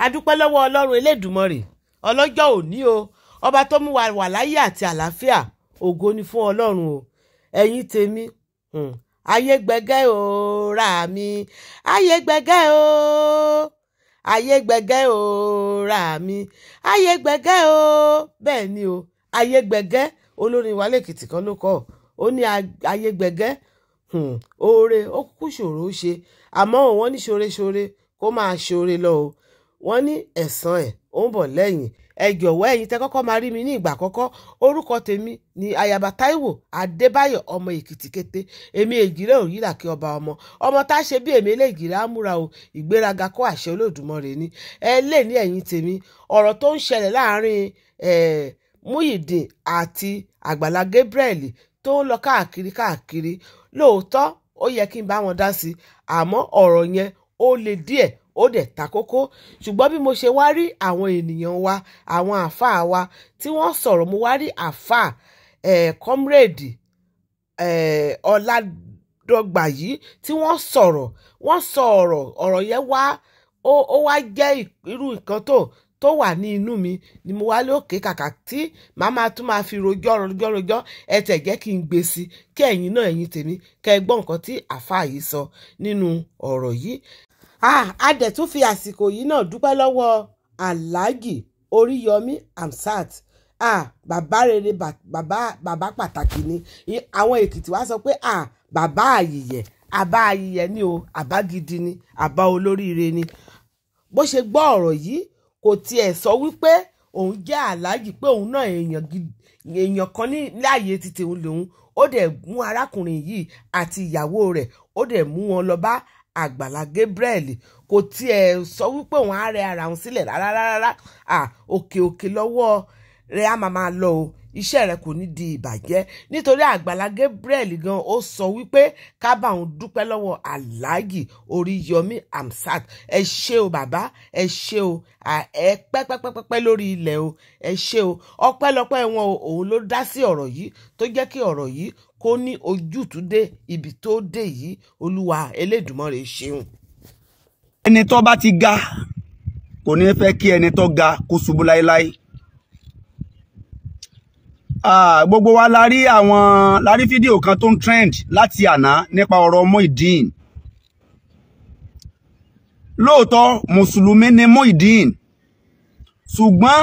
A dúpẹ́ lọ́wọ́ Ọlọ́run Elédùmarè ọlọ́jọ́ òní o, ọba tó mú wa wà láyé àti àlàáfíà. Ògo ni fún Ọlọ́run o. Ẹ̀yin tèmi, ayé gbẹgẹ́ o ra mi, ayé gbẹgẹ́ o, ayé gbẹgẹ́ o ra mi, ayé gbẹgẹ́ o. Bẹ́ẹ̀ ni o, ayé gbẹgẹ́, olórin Wálé Èkìtì kan ló kọ, ó ní ayé gbẹgẹ́. Oore ó kúkú ṣòro ó ṣe, àmọ́ wọ́n ní ṣoore kó máa ṣoore lọ o. Wọ́n ní ẹ̀san ẹ̀ ó ń bọ̀ lẹ́yìn. Ẹ jọ̀wọ́ ẹ̀yin tẹ́ kọ́kọ́ máa rí mi ní ìgbà àkọ́kọ́, orúkọ tèmi ni Ayaba Táíwò Adébáyọ̀ ọmọ Èkìtì kété. Èmi èjìrẹ́ òyìnlá kí ọba ọmọ tá a ṣe bí èmi eléjìrẹ́ àmúra o, ìgbéraga kó àṣẹ Olódùmarè ni. Ẹ lè ní ẹ̀yin tèmi, ọ̀rọ̀ tó ń ṣẹlẹ̀ láàrin Muyideen àti Àgbàlá Gabriel tó ń lọ káàkiri lóòótọ́ ó yẹ kí n bá wọn dá sí, àmọ́ ọ̀rọ̀ yẹn ó le díẹ̀ ó dẹ̀ ta kókó. Ṣùgbọ́n bí mo ṣe wá rí àwọn ènìyàn wa, àwọn àáfàá wa tí wọ́n sọ̀rọ̀, mo wá rí àáfàá comrade Ọládọ̀gbà yìí tí wọ́n sọ ọ̀rọ̀ yẹn wá ó wá jẹ́ irú nǹkan tó wà ní inú mi ni mo wá lókè kàkà tí màá tún máa fi rojọ́ ẹ tẹ̀ jẹ́ kí n gbé sí kí ẹ̀yin náà ẹ̀yin tèmi kẹ́ ẹ gbọ́ nǹkan tí àáfàá yìí sọ nínú ọ̀rọ̀ yìí. A dẹ̀ tún fi àsìkò yìí náà dúpẹ́ lọ́wọ́ Alhaji Oríyọmí Hamzat. Bàbá rere, bàbá pàtàkì ni. Àwọn Èkìtì wá sọ pé bàbá àyìyẹ, àbá àyìyẹ ni o, àbá gidi ni, àbá olóríire ni. Bó ṣe gbọ́ ọ̀rọ̀ yìí kò tiẹ̀ sọ wípé òun jẹ́ Alhaji, pé òun náà èèyàn kan ní láàyè ti tèun lòun. Ó dẹ̀ mú arákùnrin yìí àti ìyàwó rẹ̀, ó dẹ̀ mú wọn lọ bá Àgbàlá Gabriel. Kò tiẹ̀ sọ wípé òun á rẹ ara òun sílẹ̀ rárá. Òkè lọ́wọ́ rẹ̀ á máa lọ o, iṣẹ́ rẹ̀ kò ní di ìbàjẹ́. Nítorí Àgbàlá Gabriel gan ó sọ wípé ká bá òun dúpẹ́ lọ́wọ́ Alhaji Oríyọmí Hamzat. Ẹ ṣé o bàbá, ẹ ṣé o, ẹ pẹ́pẹ́pẹ́pẹ́ lórí ilẹ̀ o, ẹ ṣé o. Ọpẹ́lọpẹ́ wọn òun ló dá sí ọ̀rọ̀ yìí tó jẹ́ kí ọ̀rọ̀ yìí kó ní ojútùú dé ibi tó dé yìí. Olúwa Elédùmarè ṣeun. Ẹni tó bá ti ga kò ní fẹ́ kí ẹni tó ga kó ṣubú láéláé. Gbogbo wa la rí fídíò kan tó ń trend láti àná nípa ọ̀rọ̀ Muyideen. Lóòótọ́ mùsùlùmí ni Muyideen, ṣùgbọ́n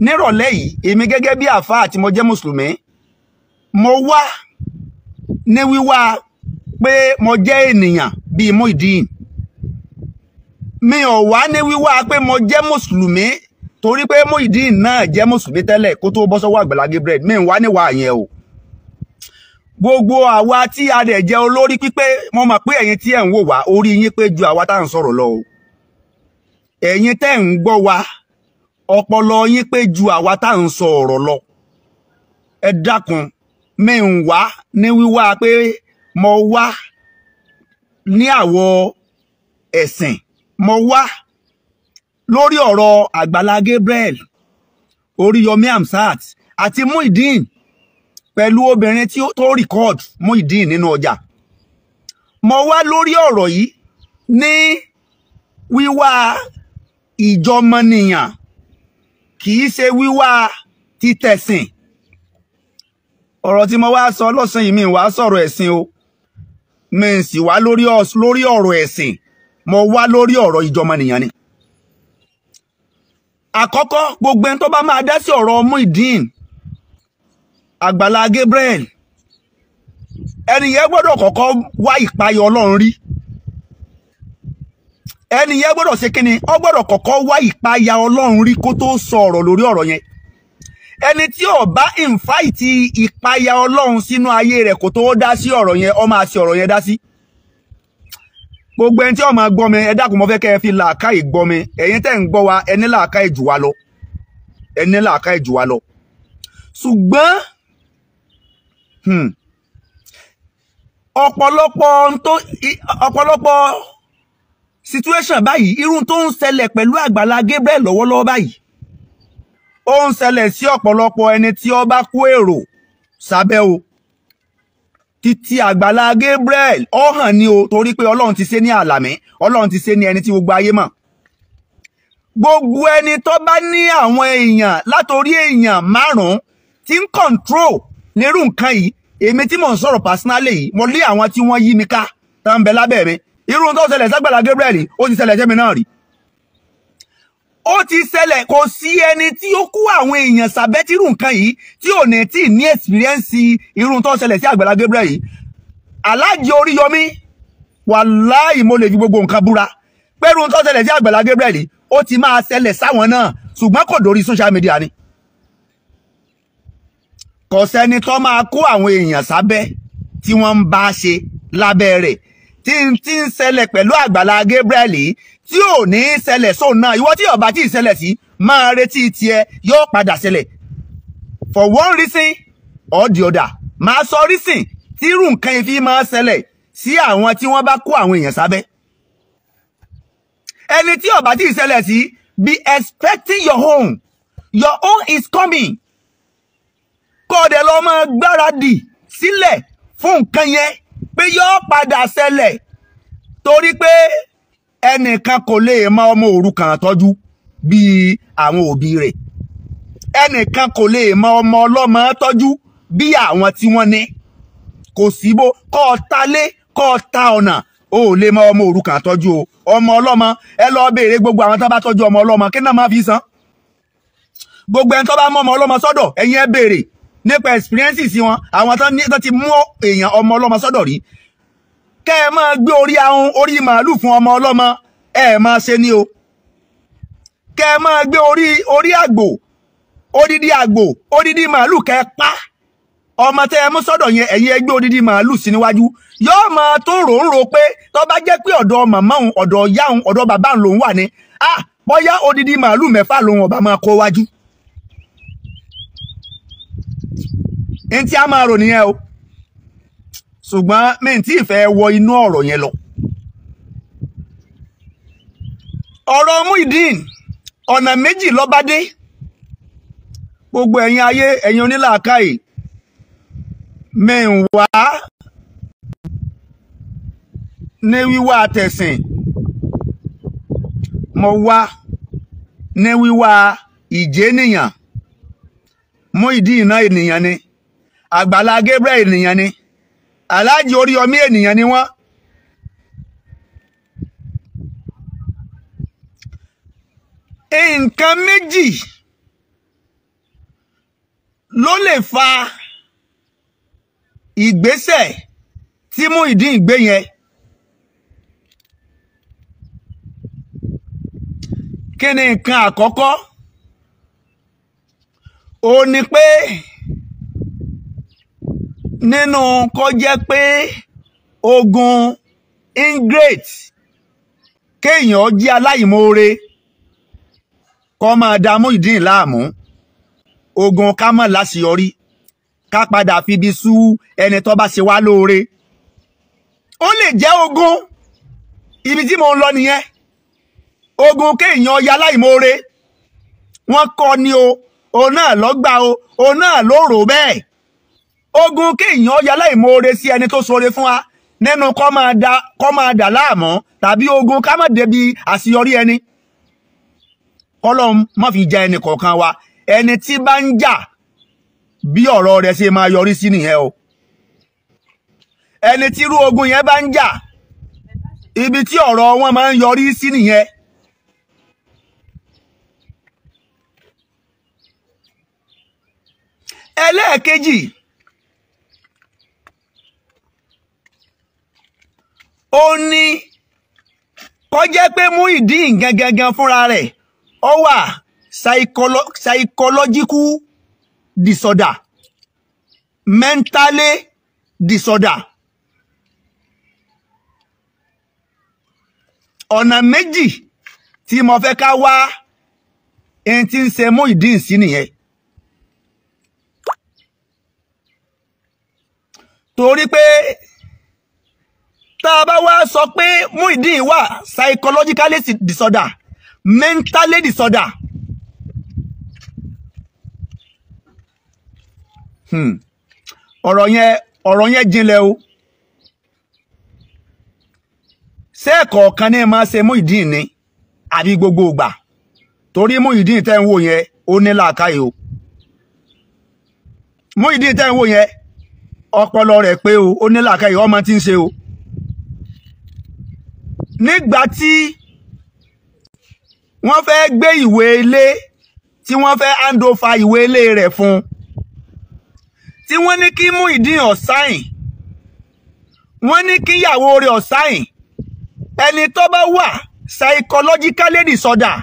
nírọ̀lẹ́ yìí èmi gẹ́gẹ́ bí àfáà tí mo jẹ́ mùsùlùmí, mo wá ní wíwá pé mo jẹ́ ènìyàn bíi Muyideen. Mi ò wá ní wíwá pé mo jẹ́ mùsùlùmí torí pé Muyideen náà jẹ́ mùsùlùmí tẹ́lẹ̀ kó tó bọ́ sọ́wọ́ Àgbàlá Gabriel. Mi ń wá níwá yẹn o. Gbogbo àwa tí a dẹ̀ jẹ́ olórí pípé, mo mọ̀ pé ẹ̀yin tí ẹ̀ ń wò wá orí yín pé ju àwa tá à ń sọ̀rọ̀ lọ o. Ẹ̀yin tẹ́ ń gbọ́ wa ọpọlọ yín pé ju àwa tá à ń sọ ọ̀rọ̀ lọ. Ẹ dákun, mi ń wá ní wíwá pé mo wá ní àwọ̀ ẹ̀sìn, mo wá lórí ọ̀rọ̀ Àgbàlá Gabriel, Oríyọmí Hamzat àti Muyideen pẹ̀lú obìnrin tí tó record Muyideen nínú ọjà. Mo wá lórí ọ̀rọ̀ yìí ní wíwá ìjọmọnìyàn, kì í ṣe wíwá títẹ̀sìn. Ọ̀rọ̀ tí mo wá sọ lọ́sàn yìí mi wá sọ̀rọ̀ ẹ̀sìn o, mi sì wá lórí ọ̀rọ̀ ẹ̀sìn, mo wá lórí ọ̀rọ̀ ìjọmọnìyàn ni. Àkọ́kọ́, gbogbo ẹni tó bá máa dá sí ọ̀rọ̀ Muyideen, Àgbàlá Gabriel, ẹni yẹn gbọ́dọ̀ kọ́kọ́ wá ìpayà Ọlọ́run rí. Ẹni yẹn gbọ́dọ̀ ṣe kíni, ó gbọ́dọ̀ kọ́kọ́ wá ìpayà Ọlọ́run rí kó tó sọ ọ̀rọ̀ lórí ọ̀rọ̀ yẹn. Ẹni tí ó bá invite ìpayà Ọlọ́run sínú ayé rẹ̀ kó tó dá sí ọ̀rọ̀ yẹn, ó máa ṣe ọ̀rọ̀ yẹn dá sí. Gbogbo ẹni tí ó máa gbọ́ mi, ẹ dákun mo fẹ́ kẹ́ ẹ fi làákàyè gbọ́ mi. Ẹ̀yin tẹ́ ń gbọ́ wa, ẹ ní làákàyè jù wá lọ. Ẹ ní làákàyè jù wá lọ. Ṣùgbọ́n ọ̀pọ̀lọpọ̀ situation báyìí, irun tó ń ṣẹlẹ̀ pẹ̀lú Àgbàlá Gabriel lọ́wọ́lọ́wọ́ báyìí, ó ń ṣẹlẹ̀ sí ọ̀pọ̀lọpọ̀ ẹni tí ó bá kó èrò sábẹ́ o. Títí Àgbàlá Gabriel ó hàn ní o, torí pé Ọlọ́run ti ṣe ní àlàmí, Ọlọ́run ti ṣe ní ẹni tí gbogbo ayé mọ̀. gbogbo ẹni tó bá ní àwọn èèyàn látòrí èèyàn 5 tí ń control nírú nǹkan yìí, èmi tí mò ń sọ̀rọ̀ personally yìí, mo lé àwọn tí wọ́n yí mi ká tó ń bẹ lábẹ́ mi. Irú tó ṣẹlẹ̀ s'Agbala Gabriel ó ti ṣẹlẹ̀ sẹ́mi náà rí. Ó ti ṣẹlẹ̀, kò sí ẹni tí ó kó àwọn èèyàn sábẹ́ tírú nǹkan yìí tí ò ní tí ní experience irú tó ṣẹlẹ̀ sí Agbala Gabriel yìí. Alhaji Oríyọmí, wàláhì mo lè fi gbogbo nǹkan búra pé irú tó ṣẹlẹ̀ sí Agbala Gabriel yìí ó ti máa ṣẹlẹ̀ sáwọn náà, ṣùgbọ́n kò dórí social media ni. Kò sẹ́ni tó máa kó àwọn èèyàn sábẹ́ tí wọ́n ń bá ṣe lábẹ́ rẹ̀ tí ń ṣẹlẹ̀ pẹ̀lú Agbala Gabriel yìí tí ò ní ṣẹlẹ̀ sóun náà. Ìwọ tí ó bá tí ṣẹlẹ̀ sí máa retí tiẹ̀ yóò padà ṣẹlẹ̀ for one reason or the other. Máa sọ reason tí irú nǹkan yìí fi máa ṣẹlẹ̀ sí àwọn tí wọ́n bá kó àwọn èèyàn sábẹ́. Ẹni tí ó bá tí ṣẹlẹ̀ sí, be expecting your own. Your own is coming. Kó dẹ̀ lọ máa gbáradì sílẹ̀ fún nǹkan yẹn pé yóò padà ṣẹlẹ̀, torí pé ẹnìkan kò lè mọ ọmọ òrukàn tọ́jú bí àwọn òbí rẹ̀. Ẹnìkan kò lè mọ ọmọ ọlọ́mọ tọ́jú bí àwọn tí wọ́n ní. Kò síbò kó ta lé kó ta ọ̀nà ó lè mọ ọmọ òrukàn tọ́jú o. Ọmọ ọlọ́mọ, ẹ lọ béèrè gbogbo àwọn tó bá tọ́jú ọmọ ọlọ́mọ kí náà máa fi san. Gbogbo ẹni tó bá mọ ọmọ ọlọ́mọ sọ́dọ̀, ẹ̀yin ẹ béèrè nípa experiences wọn, àwọn tó ti mú èèyàn ọmọ ọlọ́mọ sọ́dọ̀ rí. Kẹ́ ẹ máa gbé orí ahun orí màálù fún ọmọ ọlọ́mọ, ẹ máa ṣe ní o. Kẹ́ ẹ máa gbé orí àgbò, odidi màálù kẹ́ pa ọmọ tẹ́ ẹ mú sọ́dọ̀ yẹn, ẹ̀yin ẹ gbé odidi màálù sí níwájú. Yóò máa tó rò pé tó bá jẹ́ pé ọ̀dọ̀ màmá òun, ọ̀dọ̀ ìyá òun, ọ̀dọ̀ bàbá òun lòun wà ní, bóyá odidi màálù 6 lòun ọba máa kó wájú. Ẹni tí a máa rò nìyẹn o. Ṣùgbọ́n mi tí ìfẹ́ wọ inú ọ̀rọ̀ yẹn lọ. Ọ̀rọ̀ Muyideen ọ̀nà méjì ló bá dé. Gbogbo ẹ̀yin ayé, ẹ̀yin onílàákàyè, mi ń wá ní wíwá tẹ̀sìn, mo wá ní wíwá ìjénìyàn. Muyideen náà ènìyàn ni, Agbala Gabriel ènìyàn ni, Alhaji Oríyọmí ènìyàn ni wọ́n. Nǹkan méjì ló lè fa ìgbésẹ̀ tí Muyideen gbé yẹn. Kí ni nǹkan àkọ́kọ́? Ó ní pé nínú kó jẹ́ pé ogun ingrate, kéèyàn jẹ́ aláìmoore, kó máa da Muyideen láàmú, ogun ká mọ̀ láṣeyọrí, ká padà fi bí sú ẹni tó bá ṣe wá lóore. Ó lè jẹ́ ogun, ibi tí mo ń lọ nìyẹn, ogun kéèyàn ya aláìmoore. Wọ́n kọ́ ni o, òun náà ló gbà o, òun náà ló rò bẹ́ẹ̀. Ogun kéèyàn ya aláìmoore sí ẹni tó ṣoore fún wa nínú kó máa dà láàmú, tàbí ogun ká má débi àṣeyọrí ẹni. Ọlọ́run má fi jẹ ẹnì kọ̀ọ̀kan wa. Ẹni tí bá ń jà bí ọ̀rọ̀ rẹ̀ ṣe máa yọrí sí nìyẹn o. Ẹni tí irú ogun yẹn bá ń jà, ibi tí ọ̀rọ̀ wọn máa ń yọrí sí nìyẹn. Ẹlẹ́ẹ̀kejì, ó ní kó jẹ́ pé Muyideen gangan fúnra rẹ̀ ó wà psychological disorder, mentally disorder. Ọ̀nà méjì tí mo fẹ́ ká wá ẹni tí ń ṣe Muyideen sí nìyẹn. Torí pé tá a bá wá sọ pé Muyideen wà psychologically disorder, mentally disorder, ọ̀rọ̀ yẹn jinlẹ̀ o. Ṣé ẹ̀kọ̀ọ̀kan ní máa ṣe Muyideen ni àbí gbogbo ìgbà? torí Muyideen tẹ́ ń wò yẹn ó ní làákàyè o. Muyideen tẹ́ ń wò yẹn ọpọlọ rẹ̀ pé o, ó ní làákàyè, ọmọ tí ń ṣe o. Nígbà tí wọ́n fẹ́ gbé ìwé ilé tí wọ́n fẹ́ hand over ìwé ilé rẹ̀ fún, tí wọ́n ní kí Muyideen ó sign, wọ́n ní kí ìyàwó rẹ̀ ó sign, ẹni tó bá wà psychologically disorder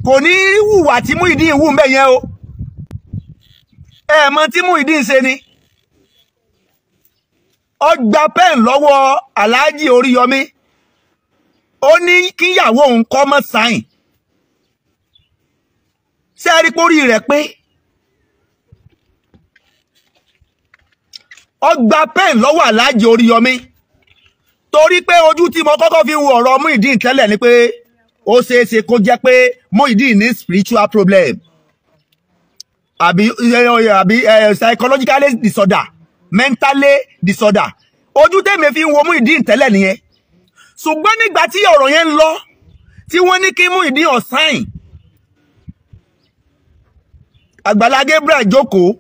kò ní hùwà tí Muyideen hù ńbẹ̀ yẹn o. Ẹ mọ̀ tí Muyideen ṣe ni ó gba pen lọ́wọ́ Alhaji Oríyọmí, ó ní kí ìyàwó òun kó má sign. Ṣé ẹ rí pórí rẹ̀ pé ó gba pen lọ́wọ́ Alhaji Oríyọmí torí pé ojú tí mo kọ́kọ́ fi wo ọ̀rọ̀ Muyideen tẹ́lẹ̀ ni pé ó ṣeéṣe kó jẹ́ pé Muyideen ní spiritual problem àbí psychologically disorder, mentally disorder. Ojú tèmi fi wo Muyideen tẹ́lẹ̀ nìyẹn. Ṣùgbọ́n nígbà tí ọ̀rọ̀ yẹn ń lọ tí wọ́n ní kí Muyideen ó sign, Àgbàlá Gabriel jókòó,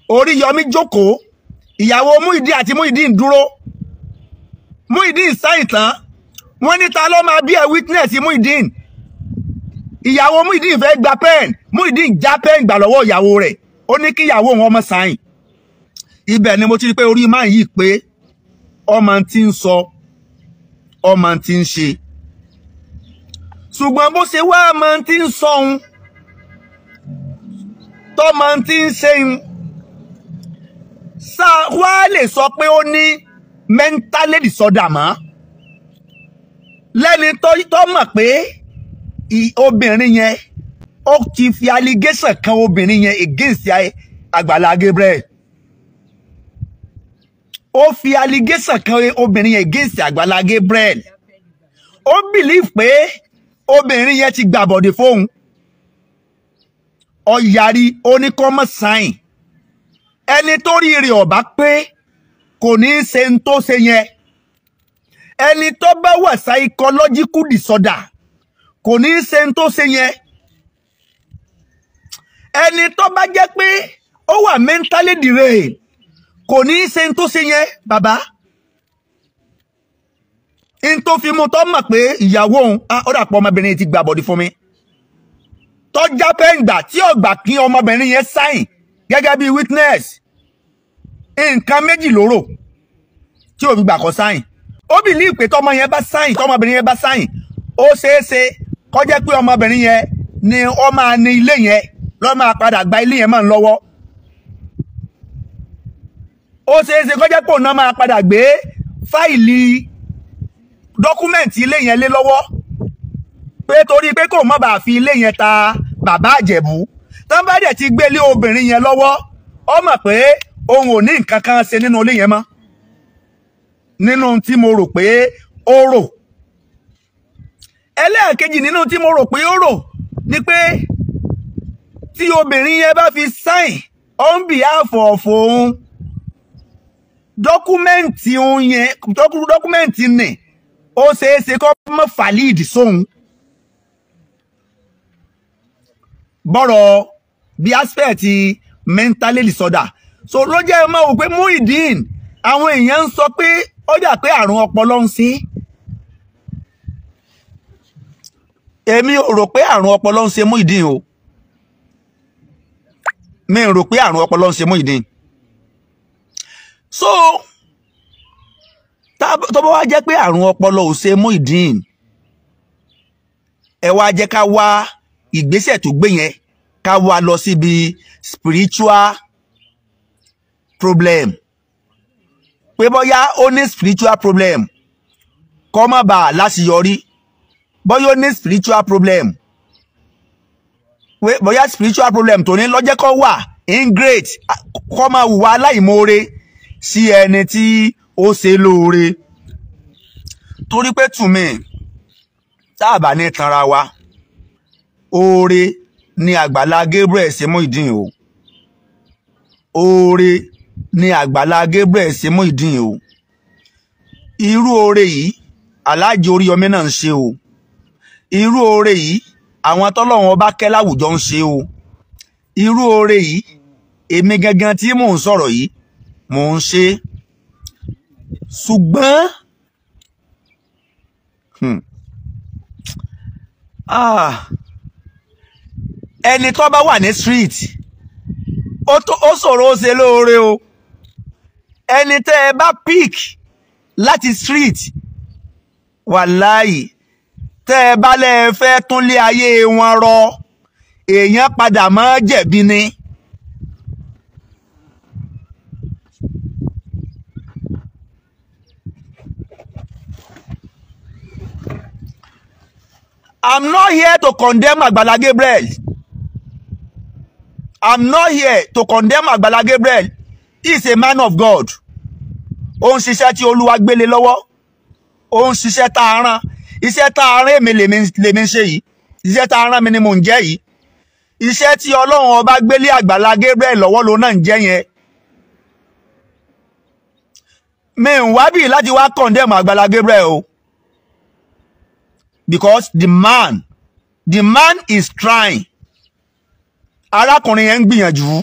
Oríyọmí jókòó, ìyàwó Muyideen àti Muyideen dúró. Muyideen sign tán, wọ́n ní ta ló máa bí ẹ witness Muyideen. Ìyàwó Muyideen fẹ́ gba pen, Muyideen já pen gbà lọ́wọ́ ìyàwó rẹ̀, ó ní kí ìyàwó wọn má sign. Ibẹ̀ ni mo ti rí pé orí máa yìí pé ọmọ tí ń sọ, ọmọ tí ń ṣe. Ṣùgbọ́n bó ṣe wá ọmọ tí ń sọ òun tọ́mọ tí ń ṣe ń sá wá lè sọ pé ó ní mentally disorder mọ́ lẹ́ni tó mọ̀ pé obìnrin yẹn ó ti fi allegation kan obìnrin yẹn against Àgbàlá Gabriel. Ó fi allegation kan obìnrin yẹn against Àgbàlá Gabriel. Ó believe pé obìnrin yẹn ti gbàbọ̀dé fóun. Ó yarí, ó ní kó má sign. Ẹni tó rí rẹ̀ ó bá pé kò ní ṣe ń tó ṣe yẹn. Ẹni tó bá wà psychological disorder kò ní ṣe ń tó ṣe yẹn. Ẹni tó bá jẹ́ pé ó wà mentally derailed kò ní ṣe ń tó ṣe yẹn bàbá. In tó fi mú tó mọ̀ pé ìyàwó òun ó dàpọ̀ ọmọbìnrin ti gbà bọ̀dì fún mi. Tó já pẹ́ǹgbà tí ó gbà kí ọmọbìnrin yẹn sign gẹ́gẹ́ bí witness. Nǹkan méjì lóró tí ó fi gbà kó sign. Ó believe pé tọ́mọ yẹn bá sign, tọ́mọbìnrin yẹn bá sign, ó ṣeéṣe kó jẹ́ pé ọmọbìnrin yẹn ni ó máa ní ilé yẹn, ló máa padà gba ilé yẹn mọ́ lọ́wọ́. Ó ṣeéṣe kó jẹ́ pé òun náà máa padà gbé fáìlì dọ́kúmẹ̀ntì ilé yẹn lé lọ́wọ́. Pé torí pé kò má bàa fi ilé yẹn ta bàbá Àjẹ̀bú. Tán bá dẹ̀ ti gbé lé obìnrin yẹn lọ́wọ́, ó mọ̀ pé òun ò ní nǹkan kan ṣe nínú ilé yẹn mọ́. Nínú tí mo rò pé ó rò. Ẹlẹ́ẹ̀kejì nínú tí mo rò pé ó rò ni pé tí obìnrin yẹn bá fi sign on behalf of òun, dọ́kúmẹ̀ntì òun yẹn, dọ́kúmẹ̀ntì nì, ó ṣeéṣe kó mọ́ valid sóhun. Bọ́rọ̀ bí aspect mentally disorder. So ló jẹ́ mọ́ wò pé Muyideen àwọn èèyàn ń sọ pé ó dà pé àrùn ọpọlọ ń ṣe. Èmi ò rò pé àrùn ọpọlọ ń ṣe Muyideen o. Mi ò rò pé àrùn ọpọlọ ń ṣe Muyideen. So tó bá wá jẹ́ pé àrùn ọpọlọ ò ṣe Muyideen, ẹ wá jẹ́ ká wá ìgbésẹ̀ tó gbé yẹn ká wá lọ síbi spiritual problem. Pé bóyá ó ní spiritual problem kó má bàa láṣeyọrí. Bóyá ó ní spiritual problem. Bóyá spiritual problem tó ní lọ́jẹ́ kó wà ingrate kó má hùwà aláìmoore sí ẹni tí ó ṣe lóore. Torí pé tùmí tá a bá ní tanra wa, oore ni Àgbàlá Gabriel ṣe Muyideen o. Oore ni Àgbàlá Gabriel ṣe Muyideen o. Irú oore yìí Alhaji Oríyọmí náà ń ṣe o. Irú oore yìí àwọn tọ́lọ́run ọba kẹ́ láwùjọ ń ṣe o irú oore yìí èmi gangan tí mò ń sọ̀rọ̀ yìí mò ń ṣe ṣùgbọ́n ẹni tó bá wà ní street ó ṣòro ó ṣe lóore o ẹni tẹ́ ẹ bá pick láti street wàláhì tẹ́ ẹ bá lẹ́ fẹ́ tún lé ayé wọn rọ èèyàn padà máa jẹ̀bi ni. I'm not here to condemn Agbala Gabriel. I'm not here to condemn Agbala Gabriel. He is a man of God. Ó ń ṣiṣẹ́ tí Olúwa gbélé lọ́wọ́. Ó ń ṣiṣẹ́ tá a rán. Iṣẹ́ tá a rán èmi lèmi ń ṣe yìí. Iṣẹ́ tá a rán mi ni mò ń jẹ́ yìí. Iṣẹ́ tí Ọlọ́run ọba gbélé Agbala Gabriel lọ́wọ́ ló náà ń jẹ́ yẹn. Mi ń wá bí láti wá condemn Agbala Gabriel o. Because the man is trying. Arákùnrin yẹn ń gbìyànjú.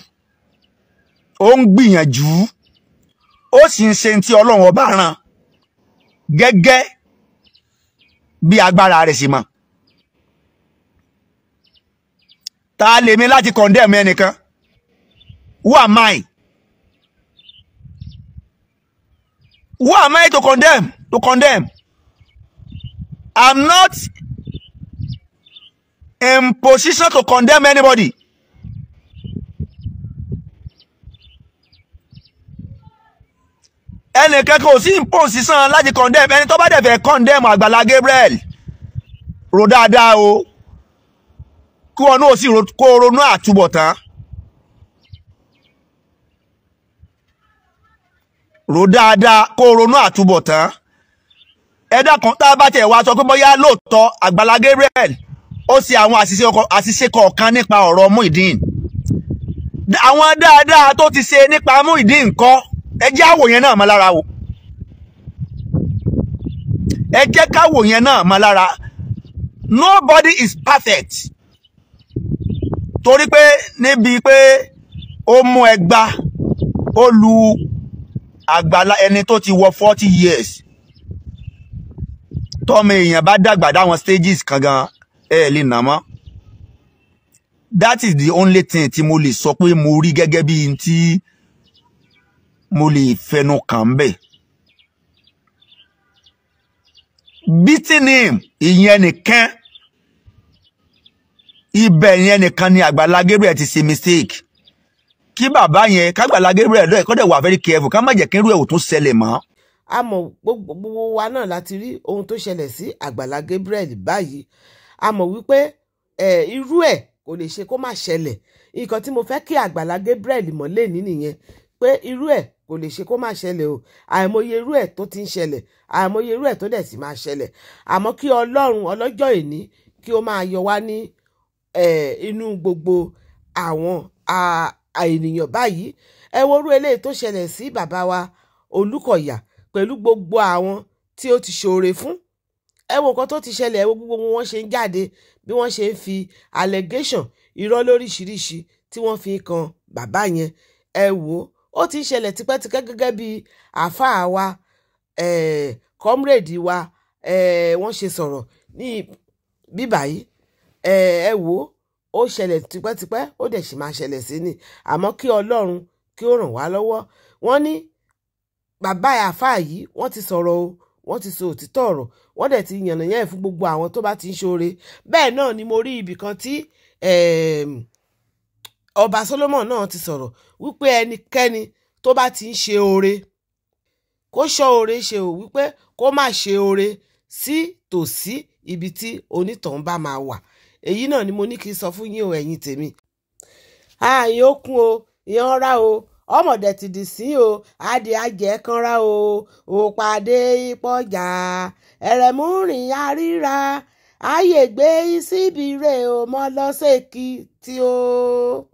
Ó ń gbìyànjú. Ó sì ń ṣe tí Ọlọ́run ọba rán gẹ́gẹ́ bí agbára rẹ̀ sì mọ̀. Ta lèmi láti condemn ẹnìkan? Who am I? Who am I to condemn? I'm not in position to condemn anybody. Ẹnìkan kò sí in position láti condemn ẹni tó bá dẹ̀ fẹ́ condemn Agbala Gabriel. Rò dáadáa o. Kí wọn náà sì kó ronú àtúbọ̀tán. Rò dáadáa kó ronú àtúbọ̀tán. Ẹ̀dá kan tá bá tẹ̀ wá sọ pé bóyá lóòótọ́ Agbala Gabriel ó ṣe àwọn àṣìṣe kọ̀ọ̀kan nípa ọ̀rọ̀ Muyideen. Àwọn dáadáa tó ti ṣe nípa Muyideen ńkọ́ ẹ jẹ́ àwò yẹn náà mọ́ lára o. Ẹ jẹ́ káwò yẹn náà mọ́ lára. Nobody is perfect. Torí pé níbi pé ó mú ẹgbà ó lu Agbala ẹni tó ti wọ 40 years. Tọ́mọ èèyàn bá dàgbà dáwọn stages kan gan lè nà mọ́. That is the only thing tí mo lè sọ pé mo rí gẹ́gẹ́ bí n tí mo lè fẹnu kàn bẹ̀. Beating him ìyẹn nìkan. Ibẹ̀ yẹn nìkan ni Agbala Gabriel ti ṣe mistake. Kí bàbá yẹn k'Agbala Gabriel lọ́ọ̀ kọ́dẹ̀ wà very careful ká má jẹ́ kí irú ẹ̀ ò tún ṣẹlẹ̀ mọ́. Àmọ́ gbogbo wa náà láti rí ohun tó ṣẹlẹ̀ sí Agbala Gabriel báyìí. Àmọ́ wípé irú ẹ̀ kò lè ṣe kó má ṣẹlẹ̀. Nǹkan tí mo fẹ́ kí Agbala Gabriel mọ̀ lẹ́ni nìyẹn pé irú ẹ̀ kò lè ṣe kó má ṣẹlẹ̀ o. Àìmọye irú ẹ̀ tó ti ń ṣẹlẹ̀, àìmọye irú ẹ̀ tó dẹ̀ sì máa ṣẹlẹ̀. Àmọ́ kí Ọlọ́run ọlọ́jọ́ ìní kí ó máa yọ wá ní inú gbogbo àwọn ènìyàn báyìí. Ẹ wo irú eléyìí tó ṣẹlẹ̀ sí bàbá wa Olúkọ̀yà pẹ̀lú gbogbo àwọn tí ó ti ṣoore fún. Ẹ wo nǹkan tó ti ṣẹlẹ̀, ẹ wo gbogbo wọn ṣe ń jáde bí wọ́n ṣe ń fi allegation irọ́ lóríṣiríṣi tí wọ́n fi kan bàbá yẹn. Ẹ wo ó ti ń ṣẹlẹ̀ tipẹ́tipẹ́ gẹ́gẹ́ bí àáfàá wa comrade wa wọ́n ṣe sọ̀rọ̀ ní bíbáyìí. Ẹ wo ó ṣẹlẹ̀ tipẹ́tipẹ́ ó dẹ̀ sì máa ṣẹlẹ̀ sí ni. Àmọ́ kí Ọlọ́run kí ó ràn wá lọ́wọ́. Wọ́n ní bàbá àáfàá yìí wọ́n ti sọ̀rọ̀ o, wọ́n ti sọ òtítọ́ ọ̀rọ̀, wọ́n dẹ̀ ti yànnàyàn fún gbogbo àwọn tó bá ti ń ṣoore. Bẹ́ẹ̀ náà ni mo rí ibì kan tí Ọba Solomon náà ti sọ̀rọ̀ wípé ẹnikẹ́ni tó bá ti ń ṣe oore kó ṣọ́ oore ṣe o, wípé kó má ṣe oore sí tòsí ibi tí onítọ̀hún bá máa wà. Èyí náà ni mo ní kí n sọ fún yín o ẹ̀yin tèmi. Ààyè ó kún o, ìyẹn rá o, ọmọdé ti dì sí o, adìẹ ajẹ kanra o, òpàdé ìpọjà ẹrẹmúrìn àríra ààyè gbé síbi rè o mọ lọ sí Èkìtì o.